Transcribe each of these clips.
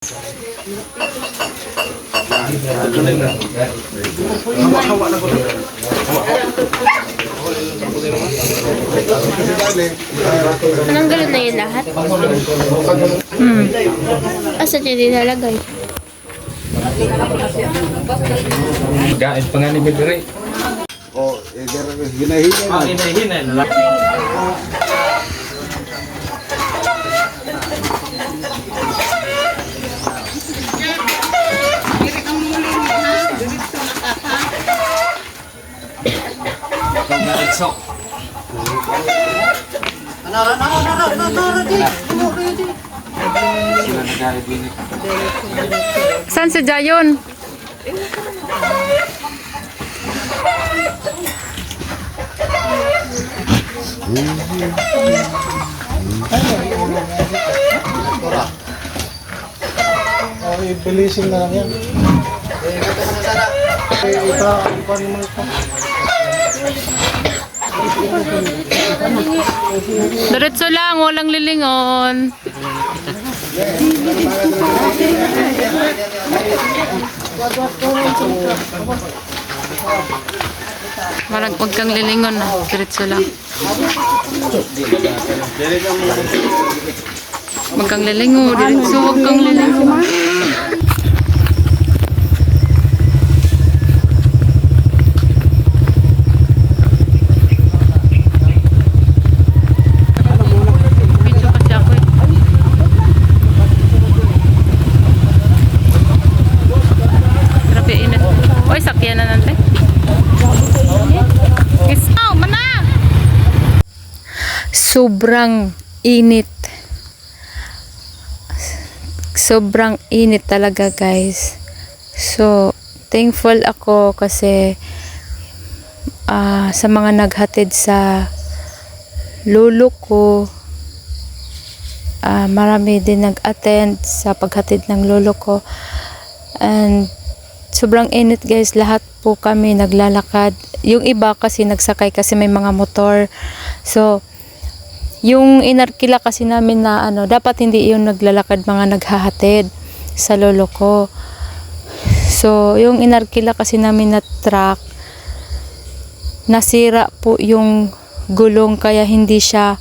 Anong na yun lahat? Asa niya nilalagay? Gain pa nga ni Bidre. Oh, hinahinay. Hinahinay na lang. Saan si Jayon? Bilisin na lang yan. Diretso lang, walang lilingon. Marag wag kang lilingon na, diretso lang. Wag kang lilingon, diretso, wag kang lilingon. Sobrang init. Sobrang init talaga, guys. So, thankful ako kasi sa mga naghatid sa lolo ko. Marami din nag-attend sa paghatid ng lolo ko. And sobrang init, guys. Lahat po kami naglalakad. Yung iba kasi nagsakay kasi may mga motor. So, yung inarkila kasi namin na dapat hindi yung naglalakad, mga naghahatid sa lolo ko. So, yung inarkila kasi namin na truck, nasira po yung gulong kaya hindi siya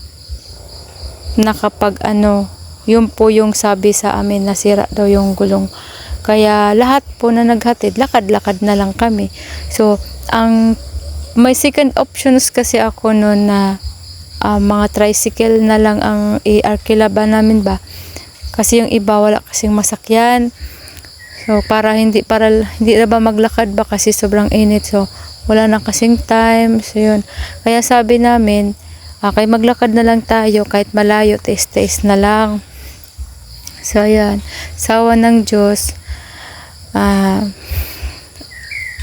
nakapag yun po yung sabi sa amin, nasira daw yung gulong. Kaya lahat po na naghatid, lakad-lakad na lang kami. So, may second options kasi ako noon na mga tricycle na lang ang i-arkila ba namin ba, kasi yung iba wala kasing masakyan. So para hindi na ba maglakad ba kasi sobrang init, so wala na kasing time. So yun, kaya sabi namin kay maglakad na lang tayo kahit malayo, taste na lang. So ayan, sawa ng Diyos,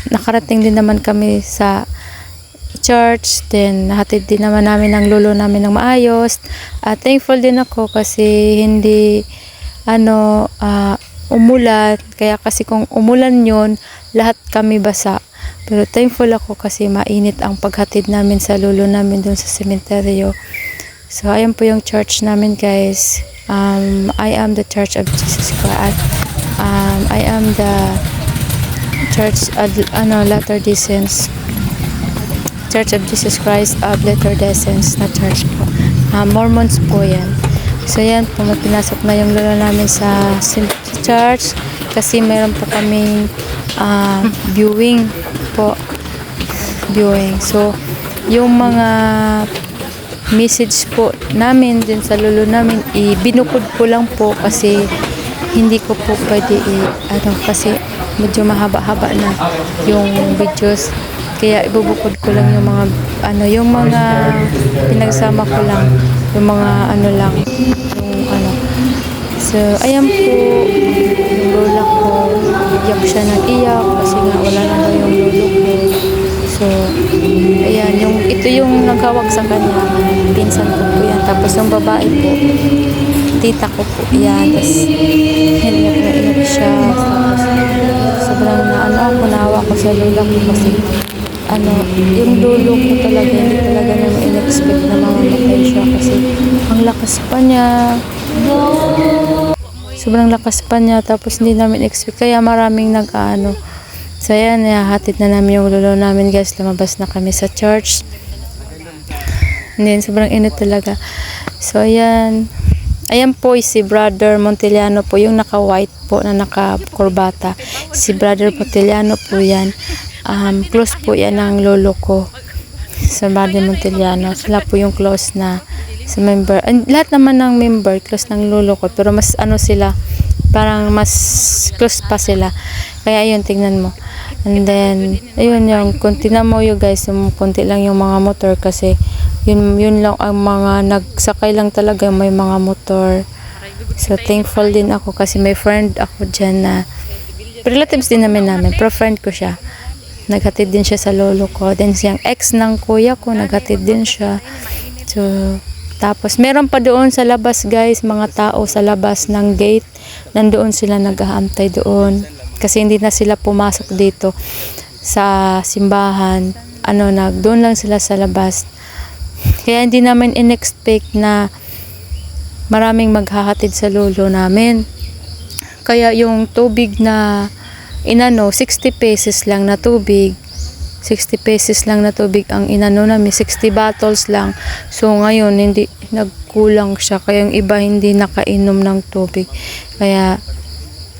nakarating din naman kami sa church, then nahatid din naman namin ng lolo namin ng maayos. Thankful din ako kasi hindi umulan, kaya kasi kung umulan yun, lahat kami basa. Pero thankful ako kasi mainit ang paghatid namin sa lolo namin dun sa sementeryo. So ayan po yung church namin, guys. I am the Church of Jesus Christ. I am the Church Latter-day Saints, Church of Jesus Christ of Latter-day Saints na church po. Mormons po yan. So yan po, pinasok na yung lolo namin sa church kasi meron po kaming viewing po. So yung mga message po namin din sa lolo namin, binukod ko lang po kasi hindi ko po pwede kasi medyo mahaba-haba na yung videos. Kaya ibubukod ko lang yung mga yung mga pinagsama ko lang, yung mga lang, yung So ayan po, yung lola ko, iyak siya ng iyak kasi nga wala na daw yung lolo ko. So ayan, ito yung naghawak sa kanya, pinsan ko po yan. Tapos yung babae po, tita ko po yan. Tapos iyak na iyak siya. Tapos sobrang nawa ko sa lola ko kasi yung lolo ko talaga, hindi talaga naman in-expect na mamamatay siya kasi ang lakas pa niya. So sobrang lakas pa niya, tapos hindi namin expect, kaya maraming nag-ano. So ayan, hatid na namin yung lolo namin guys, lumabas na kami sa church. And then sobrang init talaga. So ayan po si Brother Monteliano po, yung naka-white po na naka-kurbata. Si Brother Monteliano po yan. Close po yan ng lolo ko. Sa Brother Monteliano. Sila po yung close na sa member. And lahat naman ng member close ng lolo ko. Pero mas ano sila, parang mas close pa sila. Kaya ayun, tingnan mo. And then, ayun yung, kung tingnan mo yun guys, yung konti lang yung mga motor kasi yun lang ang mga nagsakay lang talaga may mga motor. So thankful din ako kasi may friend ako dyan na relatives din namin, pero friend ko siya. Naghatid din siya sa lolo ko. Then siyang ex ng kuya ko, naghatid din siya. So tapos meron pa doon sa labas guys, mga tao sa labas ng gate. Nandoon sila nag-aantay doon. Kasi hindi na sila pumasok dito sa simbahan. Doon lang sila sa labas. Kaya hindi namin in-expect na maraming maghahatid sa lolo namin. Kaya yung tubig na 60 pesos lang na tubig. 60 pesos lang na tubig ang inano namin, 60 bottles lang. So ngayon hindi nagkulang siya, kaya yung iba hindi nakainom ng tubig. Kaya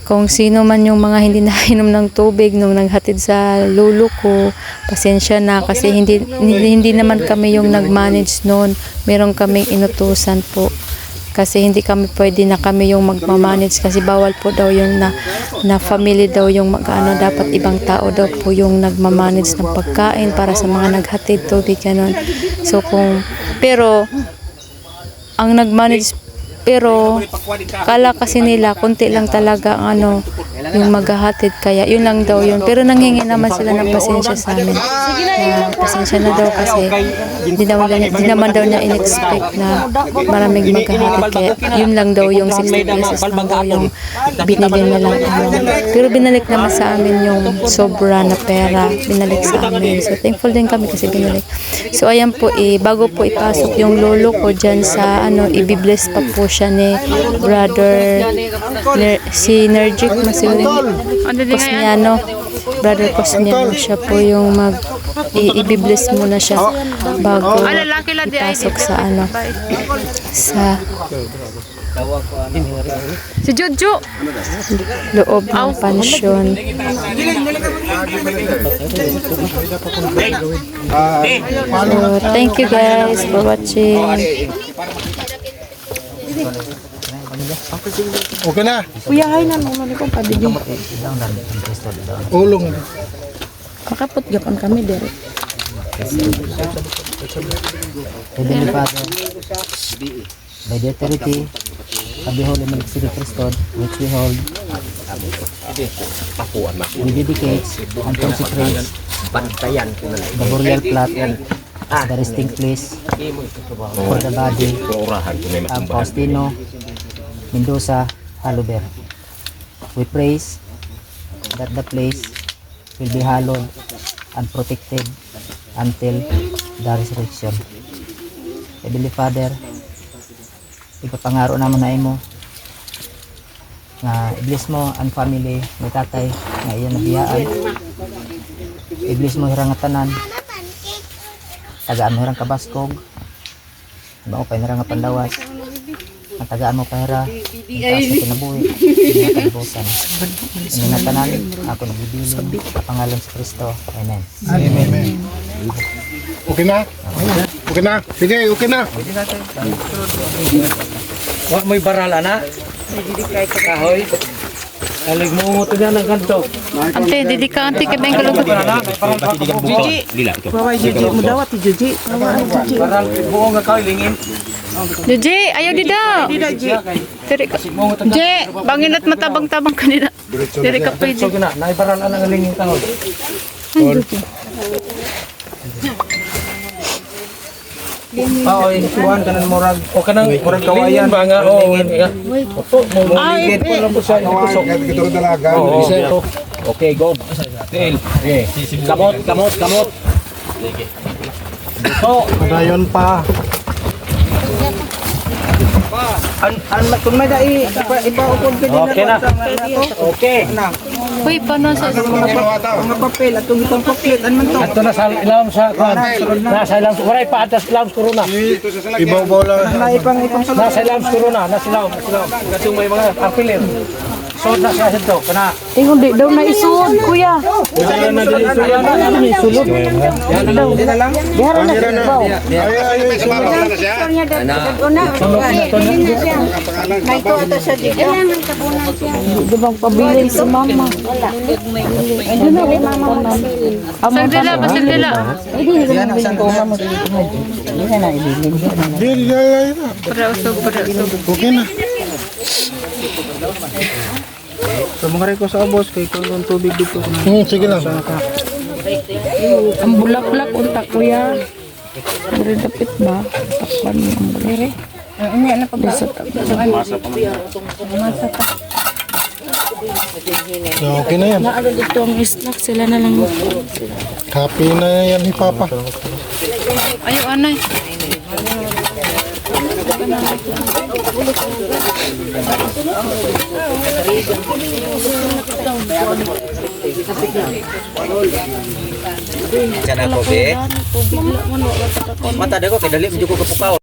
kung sino man yung mga hindi nakainom ng tubig nung naghatid sa lolo ko, pasensya na kasi hindi naman kami yung nag-manage noon. Meron kaming inutusan po. Kasi hindi kami pwede na kami yung magmamanage kasi bawal po daw yung na family daw yung dapat ibang tao daw po yung nagmamanage ng pagkain para sa mga naghatid tubig ganun. So pero ang nagmanage, pero kala kasi nila konti lang talaga ang yung maghahatid, kaya yun lang daw yun. Pero nanghingi naman sila ng pasensya sa amin. Pasensya na daw kasi hindi naman daw niya in-expect na maraming maghahatid, kaya yun lang daw yung 60 pesos lang daw yung binili nilang Pero binalik naman sa amin yung sobra na pera, binalik sa amin. So thankful din kami kasi binalik. So ayan po, bago po ipasok yung lolo ko dyan sa i-bless pa po siya ni Brother si Nergic Cosniano. Brother Cosniano, siya po yung i-bless muna siya bago ipasok sa sa si Jojo loob ng pansyon. So thank you guys for watching. Okay na. Kuya, hay na naman kong pabili. Ulong. Makapot gapon kami dere. Heavenly Father, by the authority of the Holy City Priesthood, which we hold, we dedicate and consecrate the burial plot as the resting place for the body of Faustino Mendoza Haluber. We praise that the place will be hallowed and protected until the resurrection. Heavenly Father, ipapangaro naman na imo nga i-bless mo ang family ni tatay nga iyan nabiyaan. I-bless mo hirang tanan, tagaan mo hirang kabaskog, ba pa hirang pandawas, ang tagaan mo pa hira ang taas na kinabuhi ang kalibutan. Ang nga tanan ako nagbibilin sa pangalan sa Kristo. Amen. Amen. Okay na? Okay na? Sige, okay na. Wa may barala na. Kahoy. Alig mo to na ng kanto. Ante, didi ka ante kay bengkalo. Gigi. Baway Gigi mo dawat Gigi. Baral buong nga kahoy lingin. Gigi, ayaw dida. Diri ka. Gigi, bangin at matabang-tabang kanina. Diri ka pwede. So gina, naibaral ang lingin kahoy. Kuhan ka ng murag o ka ng murag kawayan ba nga o opo mo ligid po lang po siya itusok Ito dalaga. okay go tail okay kamot so Padayon pa. Kung may dai, ipaupod ka din Okay na. Okay. Uy, paano sa Mga papel, atong itong paklit, ano man to? Ato na sa ilawom sa kwan. Nasa ilawom. Waray pa atas ilawom sa corona. Ibaw-baw lang. Naipang itong sulod. Nasa ilawom sa corona. Nasa ilawom. Kasi may mga arpilir. Suot na siya dito. Kana. hindi daw na isuod, kuya. Kaya na dili ito yan. Ano ni sulod? Yan daw. Yan na lang. Dihara na sa ibaw. Ay, sulod na siya. May to ata siya dito. Di bang pabilin si mama? Hindi na rin mama. Sandila, pasandila. Yan ang saan ko. Dili na. Okay na. So mga ko sa boss kay kung tubig dito. Sige lang. Ang bulaklak unta, kuya. Dari dapit ba? Takpan mo ang bulak. Ini ano pa ba? Okay na yan. Naalo dito ang snack, sila na lang. Happy na yan ni Papa. Ayaw, anay. Kana ko be. Mata dako kay dali medyo ko kapukaw.